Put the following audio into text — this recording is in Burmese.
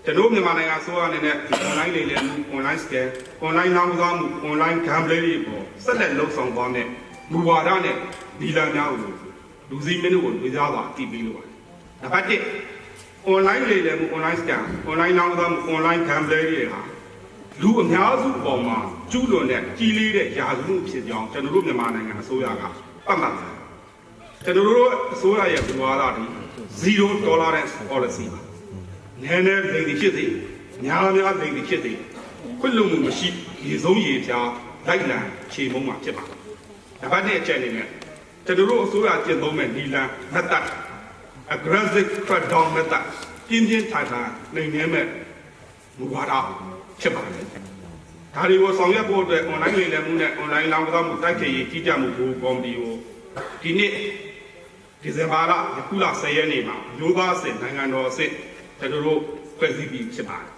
ကျွန်တော်မြန်မာနိုင်ငံအစိုးရအနေနဲ့ online လေလံမှု online scan online လောင်းကစားမှု online gambling တွေပေါ်ဆက်လက်လှုပ်ဆောင်သွားတဲ့မူဝါဒနဲ့ဒီလန်များကိုလူစည်းမင်းတို့ကိုဝေစားစွာတည်ပြီးလို့ပါတယ်။နံပါတ်1 online လေလံမှု online scan online လောင်းကစားမှု online gambling တွေဟာလူအများစုပေါ်မှာကျူးလွန်တဲ့ကြီးလေးတဲ့ရာဇဝတ်ဖြစ်ကြောင်းကျွန်တော်တို့မြန်မာနိုင်ငံအစိုးရကပတ်မှတ်တယ်။ကျွန်တော်တို့အစိုးရရဲ့မူဝါဒတွေ0 tolerance policy ပါ။နည်းနည်းလိမ်တွေဖြစ်စေများများလိမ်တွေဖြစ်စေခွင့်လွှတ်မှုမရှိရေဆုံးရေဖြာလိုက်လံခြေမုံမှာဖြစ်ပါတယ်။နံပါတ်1အချက်အနေနဲ့ကျွန်တော်တို့အစိုးရကျင့်သုံးမဲ့နီလန် method aggressive crackdown method ပြင်းပြင်းထန်ထန်နှိမ်နင်းမဲ့မူဝါဒဖြစ်ပါတယ်။ဒါတွေကိုဆောင်ရွက်ဖို့အတွက် online လေလံမှုနဲ့ online လောင်းကစားမှုတိုက်ဖျက်ရေးကြီးကြပ်မှုဘိုးကော်မတီကိုဒီနေ့ဒီဇင်ဘာလ10ရက်နေ့မှာမျိုးသားအဆင့်နိုင်ငံတော်အဆင့်ကျွန်တော်တို့ဖွဲ့စည်းပြီးဖြစ်ပါတယ်